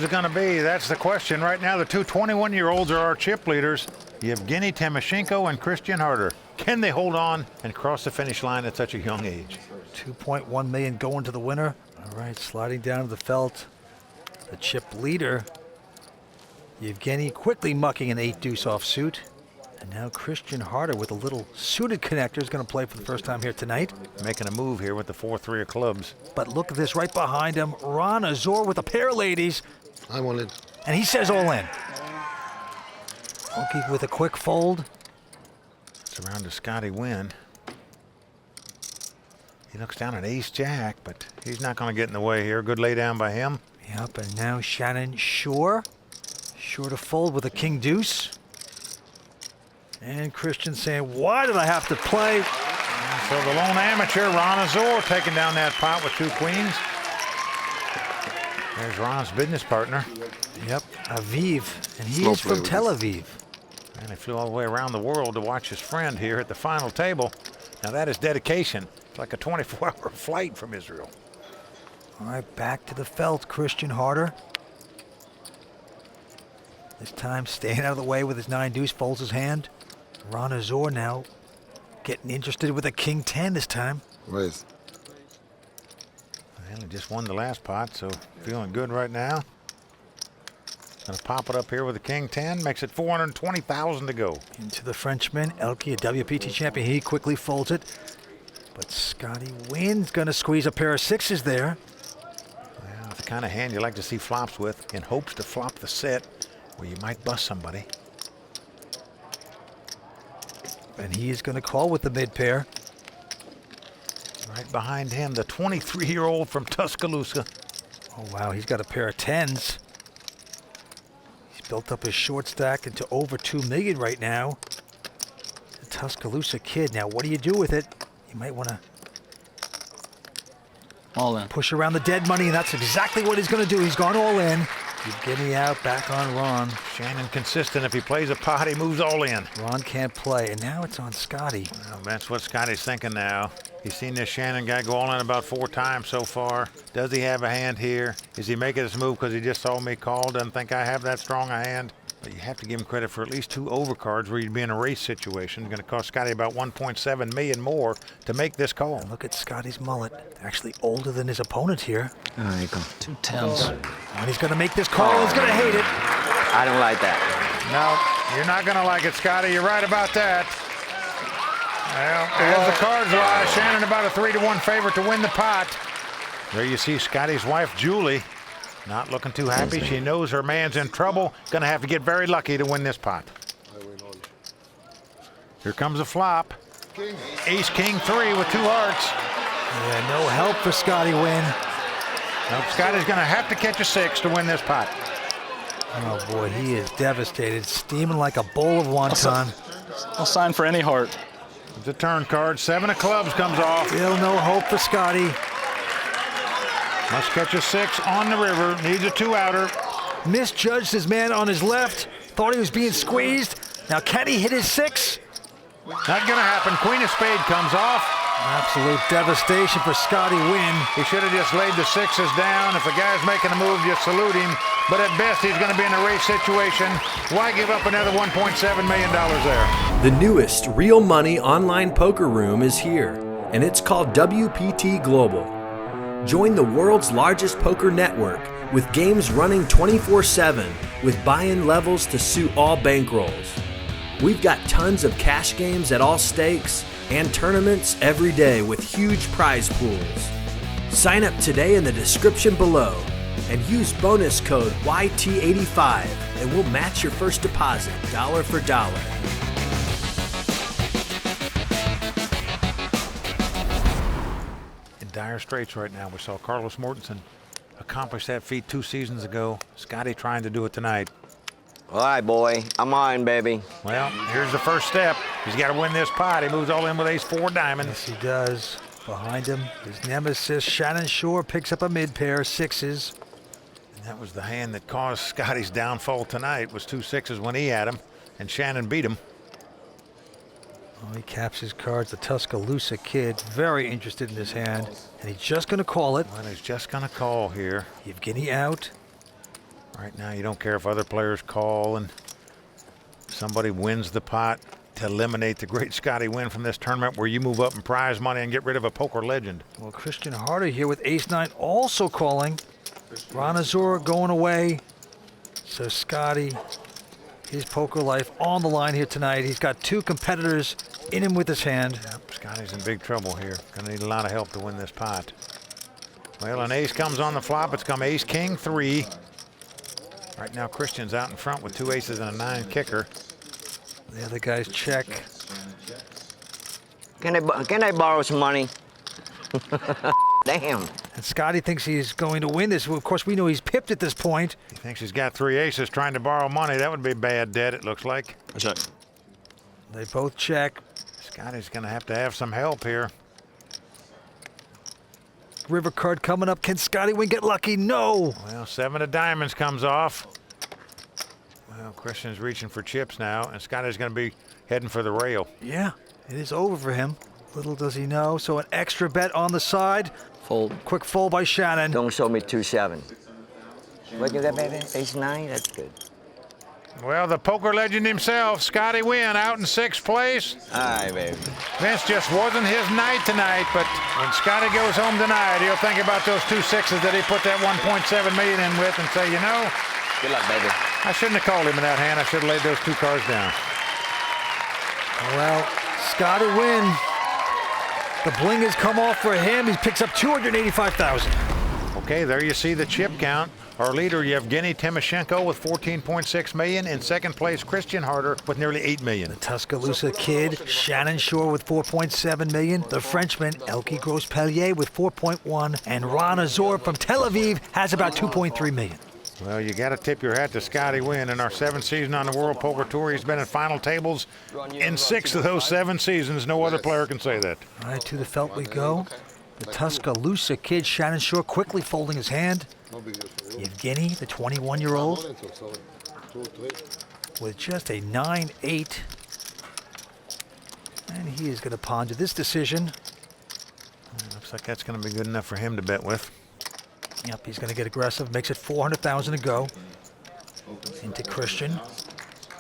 it going to be? That's the question. Right now, the two 21-year-olds are our chip leaders, Yevgeniy Timoshenko and Christian Harder. Can they hold on and cross the finish line at such a young age? 2.1 million going to the winner. All right, sliding down to the felt. The chip leader, Yevgeniy, quickly mucking an 8-deuce offsuit. And now Christian Harder with a little suited connector is going to play for the first time here tonight. Making a move here with the 4-3 of clubs. But look at this right behind him. Ran Azor with a pair of ladies. I wanted. And he says all in. Elky with a quick fold. It's around to Scotty Nguyen. He looks down at ace-jack, but he's not going to get in the way here. Good lay down by him. Yep, and now Shannon Shorr. Short to fold with a king-deuce. And Christian saying, why did I have to play? And so the lone amateur, Ran Azor, taking down that pot with two queens. There's Ron's business partner. Yep, Aviv, and he is from Tel Aviv. And he flew all the way around the world to watch his friend here at the final table. Now that is dedication. It's like a 24-hour flight from Israel. All right, back to the felt, Christian Harder. This time staying out of the way with his 9-deuce, folds his hand. Ran Azor now getting interested with a king-10 this time. Raise. Well, he just won the last pot, so feeling good right now. Gonna pop it up here with a king-10, makes it 420,000 to go. Into the Frenchman, Elky, a WPT champion. He quickly folds it. But Scotty Nguyen's gonna squeeze a pair of sixes there. Well, it's the kind of hand you like to see flops with in hopes to flop the set where you might bust somebody. And he is going to call with the mid pair. Right behind him, the 23-year-old from Tuscaloosa. Oh, wow, he's got a pair of 10s. He's built up his short stack into over 2 million right now. The Tuscaloosa kid. Now, what do you do with it? You might want to all in. Push around the dead money, and that's exactly what he's going to do. He's gone all in. Yevgeniy out, back on Ron. Shannon consistent. If he plays a pot, he moves all in. Ron can't play, and now it's on Scotty. Well, that's what Scotty's thinking now. He's seen this Shannon guy go all in about 4 times so far. Does he have a hand here? Is he making this move because he just saw me call? Doesn't think I have that strong a hand? But you have to give him credit for at least 2 overcards where you'd be in a race situation. Going to cost Scotty about 1.7 million more to make this call. And look at Scotty's mullet. Actually older than his opponent here. There you go. 2 10s. And he's going to make this call. He's going to hate it. I don't like that. No, you're not going to like it, Scotty. You're right about that. Well, as the cards lie, Shannon about a 3-1 favorite to win the pot. There you see Scotty's wife, Julie, not looking too happy. She knows her man's in trouble. Going to have to get very lucky to win this pot. Here comes a flop. Ace, king, 3 with 2 hearts. Yeah, no help for Scotty Nguyen. Nope, Scotty's going to have to catch a 6 to win this pot. Oh, boy, he is devastated. Steaming like a bowl of wonton. I'll sign for any heart. The turn card, 7 of clubs comes off. Still no hope for Scotty. Must catch a 6 on the river, needs a 2-outer. Misjudged his man on his left. Thought he was being squeezed. Now can he hit his 6? Not gonna happen. Queen of spade comes off. Absolute devastation for Scotty Nguyen. He should have just laid the 6s down. If the guy's making a move, just salute him. But at best, he's gonna be in a race situation. Why give up another $1.7 million there? The newest real money online poker room is here, and it's called WPT Global. Join the world's largest poker network with games running 24/7 with buy-in levels to suit all bankrolls. We've got tons of cash games at all stakes and tournaments every day with huge prize pools. Sign up today in the description below and use bonus code YT85 and we'll match your first deposit dollar for dollar. In dire straits right now. We saw Carlos Mortensen accomplish that feat 2 seasons ago. Scotty trying to do it tonight. All right, boy. I'm on, baby. Well, here's the first step. He's got to win this pot. He moves all in with ace-4 diamond. Yes, he does. Behind him, his nemesis, Shannon Shorr, picks up a mid-pair, 6s. And that was the hand that caused Scotty's downfall tonight, was 2 6s when he had him, and Shannon beat him. Oh, he caps his cards. The Tuscaloosa kid, very interested in this hand, and he's just going to call it. Well, he's just going to call here. Yevgeniy out. Right now, you don't care if other players call and somebody wins the pot to eliminate the great Scotty Nguyen from this tournament, where you move up in prize money and get rid of a poker legend. Well, Christian Harder here with ace-9 also calling. Ran Azor going away. So Scotty, his poker life on the line here tonight. He's got 2 competitors in him with his hand. Yep, Scotty's in big trouble here. Gonna need a lot of help to win this pot. Well, an ace comes on the flop. It's come ace, king, 3. Right now, Christian's out in front with 2 aces and a 9 kicker. The other guys check. Can I borrow some money? Damn. And Scotty thinks he's going to win this. Well, of course, we know he's pipped at this point. He thinks he's got 3 aces trying to borrow money. That would be bad debt, it looks like. Check. They both check. Scotty's going to have some help here. River card coming up. Can Scotty Nguyen get lucky? No. Well, 7 of diamonds comes off. Well, Christian's reaching for chips now, and Scotty's going to be heading for the rail. Yeah, it is over for him. Little does he know. So an extra bet on the side. Fold. Quick fold by Shannon. Don't show me 2-7. What you got, baby? Ace-9? That's good. Well, the poker legend himself, Scotty Nguyen, out in 6th place. All right, baby. Vince just wasn't his night tonight, but when Scotty goes home tonight, he'll think about those 2 6s that he put that 1.7 million in with and say, you know, Good luck, baby. I shouldn't have called him in that hand. I should have laid those 2 cards down. Well, Scotty Nguyen, the bling has come off for him. He picks up $285,000. Okay, there you see the chip count. Our leader, Yevgeniy Timoshenko, with 14.6 million. In 2nd place, Christian Harder with nearly 8 million. Tuscaloosa kid, Shannon Shorr with 4.7 million. The Frenchman, Elky Grospellier with 4.1. And Ran Azor from Tel Aviv has about 2.3 million. Well, you got to tip your hat to Scotty Nguyen. In our 7th season on the World Poker Tour, he's been in final tables in 6 of those 7 seasons. No other player can say that. All right, to the felt we go. The Tuscaloosa kid, Shannon Shorr, quickly folding his hand. Yevgeniy, the 21-year-old, with just a 9-8. And he is going to ponder this decision. Looks like that's going to be good enough for him to bet with. Yep, he's going to get aggressive. Makes it 400,000 to go. Into Christian,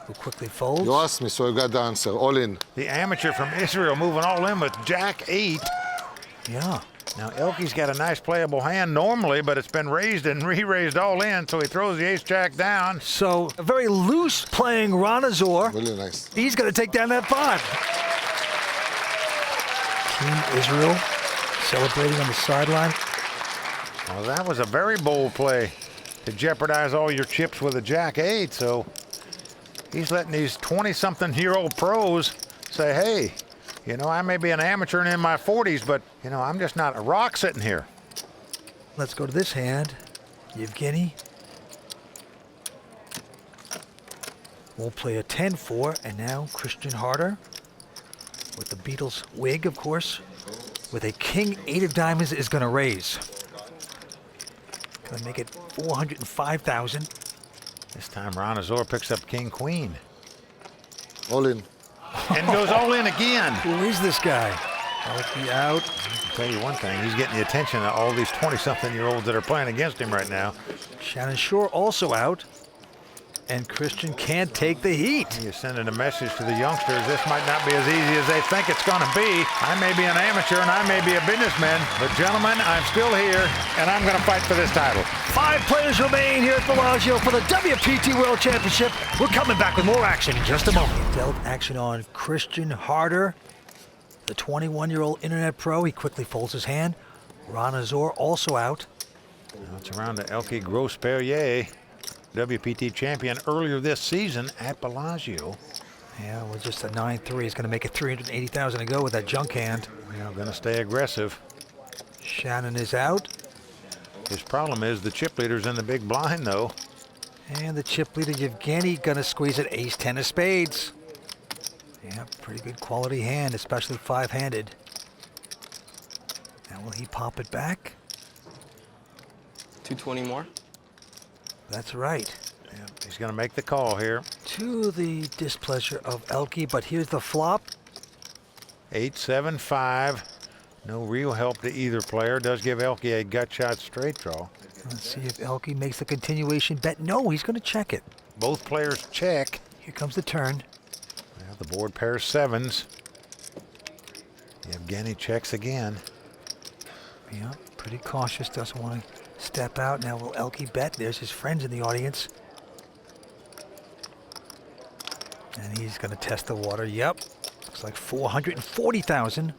who quickly folds. You asked me, so I got the answer. All in. The amateur from Israel moving all in with Jack-8. Yeah. Now, Elky's got a nice playable hand normally, but it's been raised and re-raised all in, so he throws the ace-jack down. So, a very loose playing Ran Azor. Really nice. He's going to take down that pot. Team Israel celebrating on the sideline. Well, that was a very bold play to jeopardize all your chips with a Jack-8, so he's letting these 20-something-year-old pros say, hey, you know, I may be an amateur and in my 40s, but, you know, I'm just not a rock sitting here. Let's go to this hand. Yevgeniy will play a 10-4, and now Christian Harder with the Beatles wig, of course, with a king 8 of diamonds is going to raise. Going to make it 405,000. This time, Ran Azor picks up king-queen All in. and goes all in again. Who is this guy? Elky out. I'll tell you one thing, he's getting the attention of all these 20-something-year-olds that are playing against him right now. Shannon Shorr also out. And Christian can't take the heat. You're sending a message to the youngsters. This might not be as easy as they think it's going to be. I may be an amateur and I may be a businessman, but gentlemen, I'm still here and I'm going to fight for this title. 5 players remain here at Bellagio for the WPT World Championship. We're coming back with more action in just a moment. Dealt action on Christian Harder, the 21-year-old internet pro. He quickly folds his hand. Ran Azor also out. Now it's around to Elky Grospellier, WPT champion earlier this season at Bellagio. Yeah, well, just a 9-3 is going to make it 380,000 to go with that junk hand. Now going to stay aggressive. Shannon is out. His problem is the chip leader's in the big blind, though. And the chip leader, Yevgeniy, going to squeeze it ace-10 of spades. Yeah, pretty good quality hand, especially 5-handed. Now will he pop it back? 220 more? That's right. Yeah, he's going to make the call here. To the displeasure of Elky, but here's the flop. 8-7-5. No real help to either player. Does give Elky a gut shot straight draw. Let's see if Elky makes the continuation bet. No, he's going to check it. Both players check. Here comes the turn. Well, the board pairs sevens. Yevgeniy checks again. Yeah, pretty cautious. Doesn't want to step out. Now will Elky bet? There's his friends in the audience. And he's going to test the water. Yep. Looks like 440,000.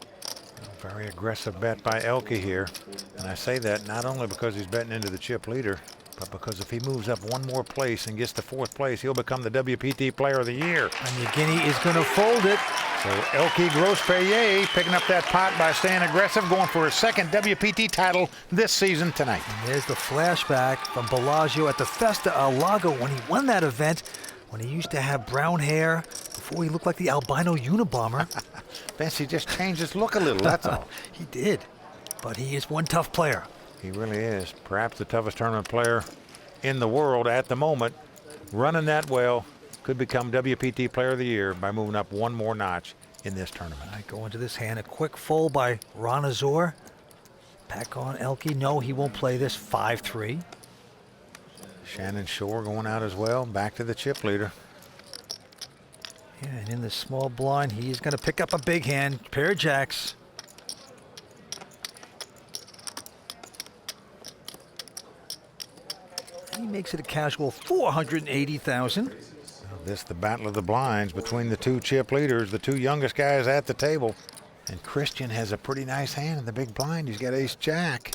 Very aggressive bet by Elky here. And I say that not only because he's betting into the chip leader, but because if he moves up one more place and gets to fourth place, he'll become the WPT Player of the Year. And Yevgeniy is going to fold it. So Elky Grospellier picking up that pot by staying aggressive, going for his second WPT title this season tonight. And there's the flashback from Bellagio at the Festa Al Lago when he won that event, when he used to have brown hair before he looked like the albino Unabomber. Vince, he just changed his look a little, that's all. He did, but he is one tough player. He really is. Perhaps the toughest tournament player in the world at the moment. Running that well, could become WPT Player of the Year by moving up one more notch in this tournament. I go into this hand, a quick fold by Ran Azor. Back on Elky. No, he won't play this. 5-3. Shannon Shorr going out as well. Back to the chip leader. Yeah, and in the small blind, he's going to pick up a big hand. Pair of jacks. He makes it a casual 480,000. This the battle of the blinds between the two chip leaders, the two youngest guys at the table. And Christian has a pretty nice hand in the big blind. He's got ace-jack.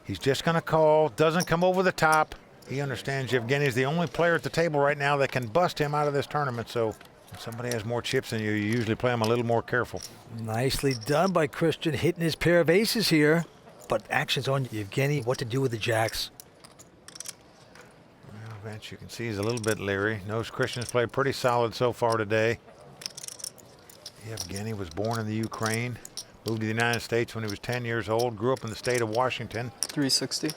He's just going to call. Doesn't come over the top. He understands Yevgeniy's the only player at the table right now that can bust him out of this tournament. So if somebody has more chips than you, you usually play them a little more careful. Nicely done by Christian, hitting his pair of aces here. But action's on Yevgeniy. What to do with the jacks. Well, Vince, you can see he's a little bit leery. Knows Christian's played pretty solid so far today. Yevgeniy was born in the Ukraine, moved to the United States when he was 10 years old, grew up in the state of Washington. 360.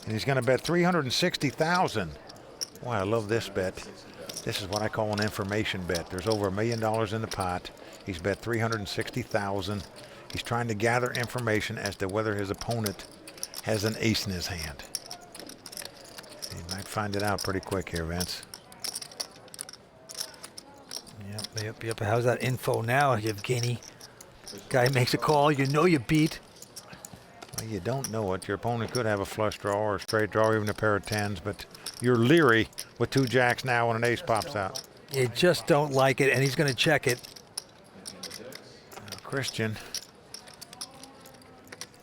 And he's going to bet 360,000. Boy, I love this bet. This is what I call an information bet. There's over $1 million in the pot. He's bet 360,000. He's trying to gather information as to whether his opponent has an ace in his hand. He might find it out pretty quick here, Vince. Yep. How's that info now, Yevgeniy? Guy makes a call, you know you beat. Well, you don't know it. Your opponent could have a flush draw or a straight draw, or even a pair of tens, but you're leery with two jacks now when an ace pops out. You just don't like it, and he's going to check it. Christian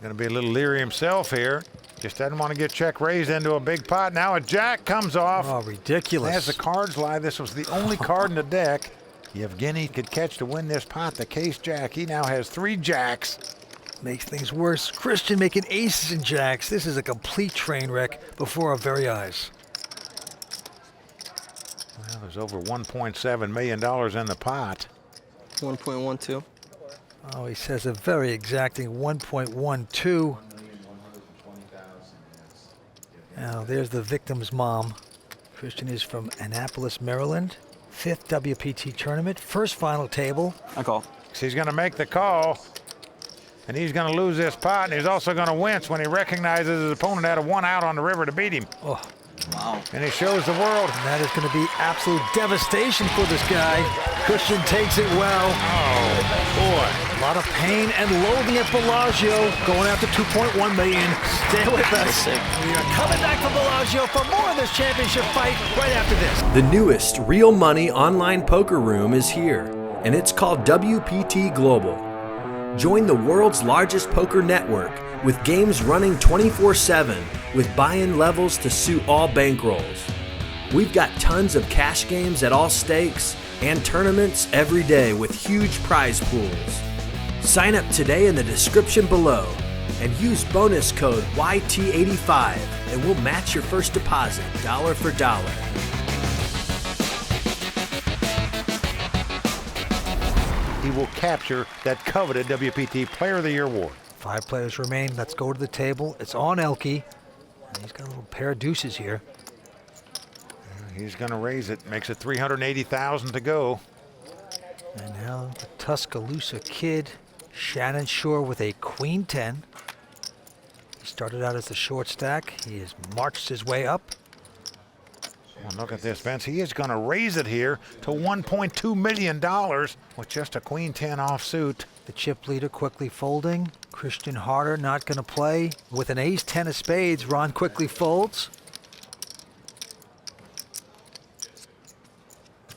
going to be a little leery himself here. Just doesn't want to get check raised into a big pot. Now a jack comes off. Oh, ridiculous. As the cards lie, this was the only card in the deck Yevgeniy could catch to win this pot, the case jack. He now has 3 jacks. Makes things worse. Christian making aces and jacks. This is a complete train wreck before our very eyes. Well, there's over $1.7 million in the pot. 1.12. Oh, he says a very exacting 1.12. Now, there's the victim's mom. Christian is from Annapolis, Maryland. 5th WPT tournament, first final table. I call. So he's going to make the call, and he's going to lose this pot, and he's also going to wince when he recognizes his opponent had a 1 out on the river to beat him. Oh, Wow. And he shows the world. and that is going to be absolute devastation for this guy. Christian takes it well. Oh, boy. A lot of pain and loathing at Bellagio, going after 2.1 million. Stay with us. We are coming back from Bellagio for more of this championship fight right after this. The newest real money online poker room is here, and it's called WPT Global. Join the world's largest poker network with games running 24/7 with buy-in levels to suit all bankrolls. We've got tons of cash games at all stakes and tournaments every day with huge prize pools. Sign up today in the description below and use bonus code YT85 and we'll match your first deposit dollar for dollar. He will capture that coveted WPT Player of the Year award. 5 players remain. Let's go to the table. It's on Elky. And he's got a little pair of deuces here. He's going to raise it. Makes it 380,000 to go. And now the Tuscaloosa kid, Shannon Shorr with a queen 10. He started out as the short stack. He has marched his way up. And look at this, Vince. He is going to raise it here to $1.2 million with just a queen 10 offsuit. The chip leader quickly folding. Christian Harder not going to play. With an ace 10 of spades, Ron quickly folds.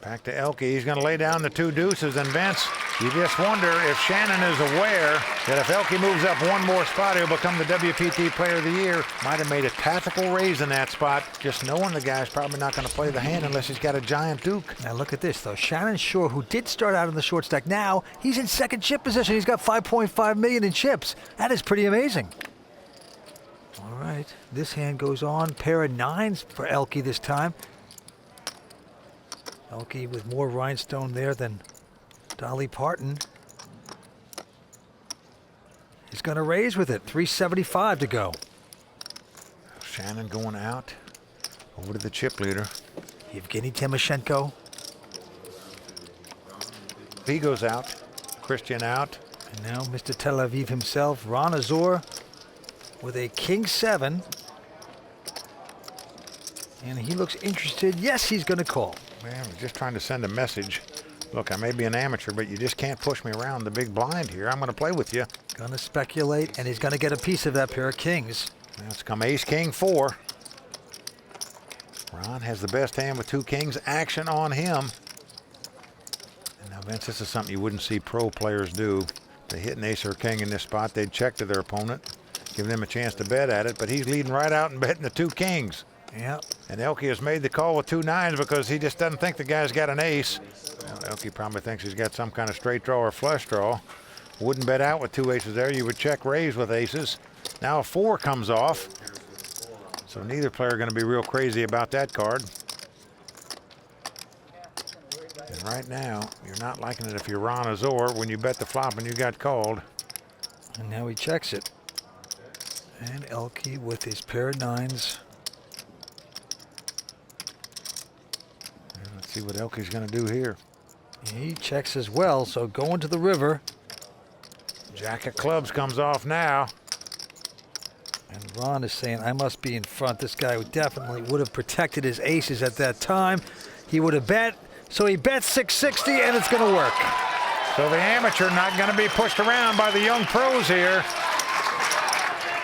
Back to Elky. He's going to lay down the 2 deuces. And Vince, you just wonder if Shannon is aware that if Elky moves up one more spot, he'll become the WPT Player of the Year. Might have made a tactical raise in that spot, just knowing the guy's probably not going to play the hand unless he's got a giant duke. Now look at this, though. Shannon Shorr, who did start out in the short stack, now he's in second chip position. He's got 5.5 million in chips. That is pretty amazing. All right, this hand goes on. Pair of 9s for Elky this time. Elky with more rhinestone there than Dolly Parton. He's going to raise with it. 375 to go. Shannon going out. Over to the chip leader. Yevgeniy Timoshenko. He goes out. Christian out. And now Mr. Tel Aviv himself, Ran Azor, with a king 7. And he looks interested. Yes, he's going to call. Man, I'm just trying to send a message. Look, I may be an amateur, but you just can't push me around the big blind here. I'm going to play with you. Going to speculate, and he's going to get a piece of that pair of kings. Now it's come ace, king, 4. Ron has the best hand with 2 kings. Action on him. And now, Vince, this is something you wouldn't see pro players do. They hit an ace or king in this spot, they'd check to their opponent, give them a chance to bet at it, but he's leading right out and betting the 2 kings. Yeah. And Elky has made the call with 2 9s because he just doesn't think the guy's got an ace. Well, Elky probably thinks he's got some kind of straight draw or flush draw. Wouldn't bet out with 2 aces there. You would check raise with aces. Now a 4 comes off. So neither player going to be real crazy about that card. And right now, you're not liking it if you're Ran Azor when you bet the flop and you got called. And now he checks it. And Elky with his pair of 9s. Let's see what Elky's going to do here. He checks as well, so going to the river. Jack of clubs comes off now. And Ron is saying, I must be in front. This guy definitely would have protected his aces at that time. He would have bet, so he bets 660, and it's going to work. So the amateur not going to be pushed around by the young pros here.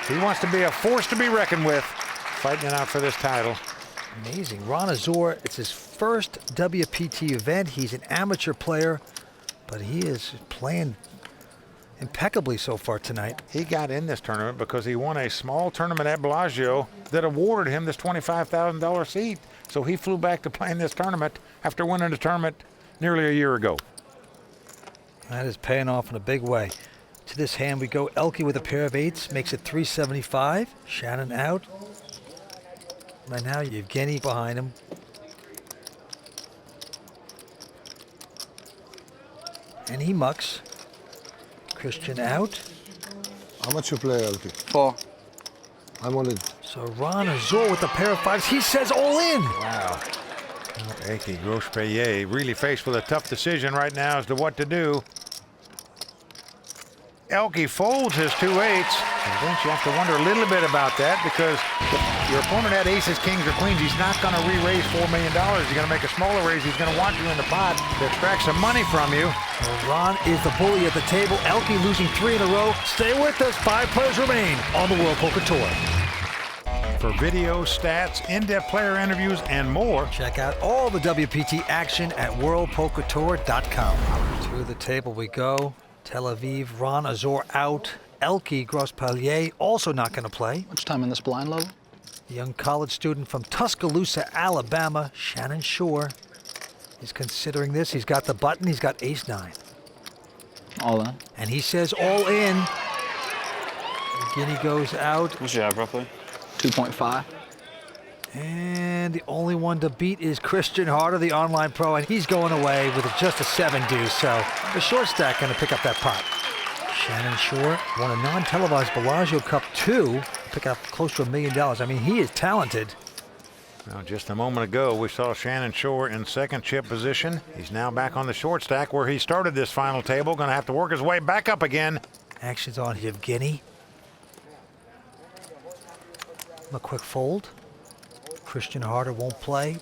He wants to be a force to be reckoned with, fighting it out for this title. Amazing. Ran Azor, it's his first WPT event. He's an amateur player, but he is playing impeccably so far tonight. He got in this tournament because he won a small tournament at Bellagio that awarded him this $25,000 seat. So he flew back to playing this tournament after winning the tournament nearly a year ago. That is paying off in a big way. To this hand we go. Elky with a pair of 8s makes it 375. Shannon out. Right now Yevgeniy behind him. And he mucks. Christian out. How much you play, Elky? 4. I'm all in. So Ran Azor with a pair of 5s. He says all in. Wow. Elky Grospellier really faced with a tough decision right now as to what to do. Elky folds his 2 8s. And Vince, you have to wonder a little bit about that because if your opponent had aces, kings, or queens, he's not going to re-raise $4 million. He's going to make a smaller raise. He's going to want you in the pot to extract some money from you. Well, Ron is the bully at the table. Elky losing 3 in a row. Stay with us. 5 players remain on the World Poker Tour. For videos, stats, in-depth player interviews, and more, Check out all the WPT action at worldpokertour.com. To the table we go. Tel Aviv, Ran Azor out. Elky Grospellier also not going to play. Much time in this blind level? The young college student from Tuscaloosa, Alabama, Shannon Shorr. He's considering this. He's got the button. He's got ace 9. All in. And he says all in. Guinea goes out. What's your have roughly? 2.5. And the only one to beat is Christian Harder, the online pro, and he's going away with just a 7 deuce. So the short stack going to pick up that pot. Shannon Shorr won a non-televised Bellagio Cup 2, pick up close to $1 million. I mean, he is talented. Now, just a moment ago, we saw Shannon Shorr in second chip position. He's now back on the short stack where he started this final table. Going to have to work his way back up again. Action's on Yevgeniy. A quick fold. Christian Harder won't play,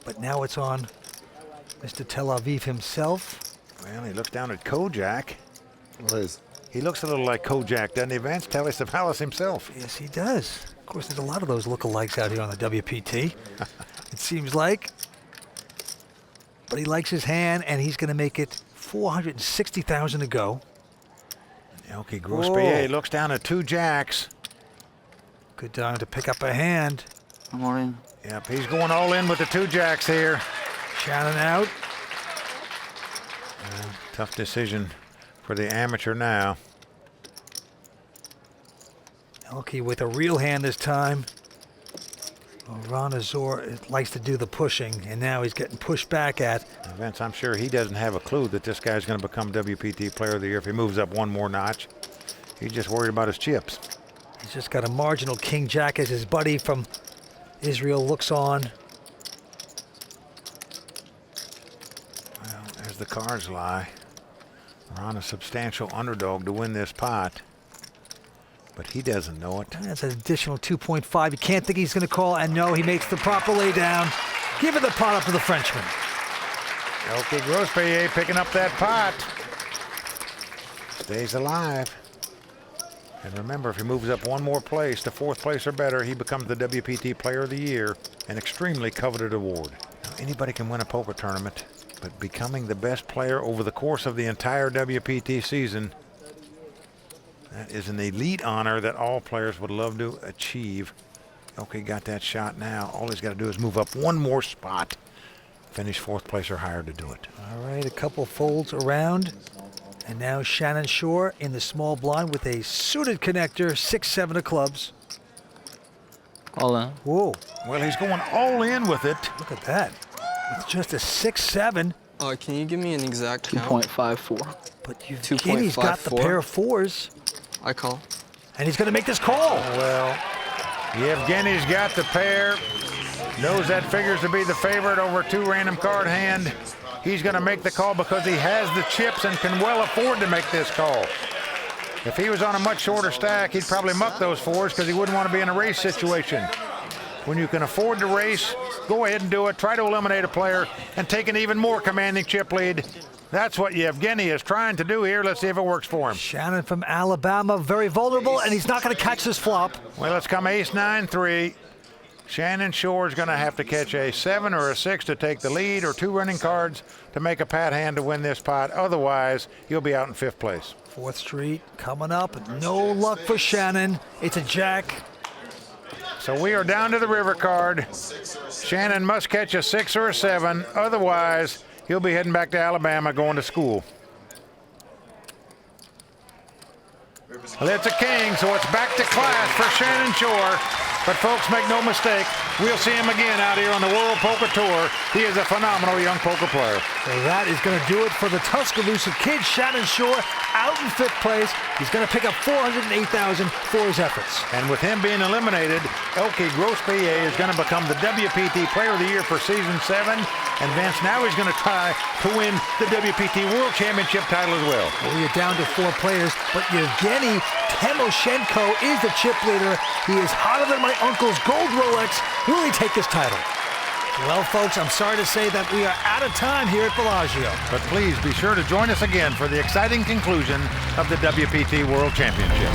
but now it's on Mr. Tel Aviv himself. Well, he looks down at Kojak. Raise. He looks a little like Kojak, doesn't he, Vance? Telly Savalas himself. Yes, he does. Of course, there's a lot of those lookalikes out here on the WPT. It seems like. But he likes his hand, and he's going to make it 460,000 to go. Elky Grospellier looks down at 2 jacks. Good time to pick up a hand. I'm all in. Yep, he's going all in with the 2 jacks here. Shannon out. Tough decision for the amateur now. Elky with a real hand this time. Well, Ran Azor likes to do the pushing, and now he's getting pushed back at. Now, Vince, I'm sure he doesn't have a clue that this guy's going to become WPT Player of the Year if he moves up one more notch. He's just worried about his chips. He's just got a marginal king jack as his buddy from Israel looks on. Well, as the cards lie, we're on a substantial underdog to win this pot. But he doesn't know it. That's an additional 2.5. You can't think he's going to call, and no, he makes the proper lay down. Giving the pot up to the Frenchman. Elky Grospellier picking up that pot. Stays alive. And remember, if he moves up one more place to 4th place or better, he becomes the WPT Player of the Year, an extremely coveted award. Now, anybody can win a poker tournament, but becoming the best player over the course of the entire WPT season, that is an elite honor that all players would love to achieve. Okay, got that shot now. All he's got to do is move up one more spot. Finish 4th place or higher to do it. All right, a couple folds around. And now Shannon Shorr in the small blind with a suited connector, 6-7 of clubs. All in. Whoa, Well, he's going all in with it. look at that. With just a 6-7. Can you give me an exact count? 2.54. But Yevgeny's got the 2.54. pair of 4s. I call. And he's going to make this call. Well, Yevgeny's got the pair. Knows that figures to be the favorite over 2 random card hand. He's going to make the call because he has the chips and can well afford to make this call. If he was on a much shorter stack, he'd probably muck those 4s because he wouldn't want to be in a race situation. When you can afford to race, go ahead and do it. Try to eliminate a player and take an even more commanding chip lead. That's what Yevgeniy is trying to do here. Let's see if it works for him. Shannon from Alabama, very vulnerable, and he's not going to catch this flop. Well, it's come ace-9-3. Shannon Shorr is going to have to catch a 7 or a 6 to take the lead, or 2 running cards to make a pat hand to win this pot. Otherwise, he'll be out in 5th place. 4th Street coming up. No luck for Shannon. It's a jack. So we are down to the river card. Shannon must catch a 6 or a 7. Otherwise, he'll be heading back to Alabama going to school. Well, it's a king, so it's back to class for Shannon Shorr. But folks, make no mistake, we'll see him again out here on the World Poker Tour. He is a phenomenal young poker player. So that is going to do it for the Tuscaloosa kid, Shannon Shorr, out in 5th place. He's going to pick up $408,000 for his efforts. And with him being eliminated, Elky Grospellier is going to become the WPT Player of the Year for Season 7. And Vince, now he's going to try to win the WPT World Championship title as well. Well, you're down to 4 players, but Yevgeniy Timoshenko is the chip leader. He is hotter than my uncle's gold Rolex. Will he take this title? Well, folks, I'm sorry to say that we are out of time here at Bellagio. But please be sure to join us again for the exciting conclusion of the WPT World Championship.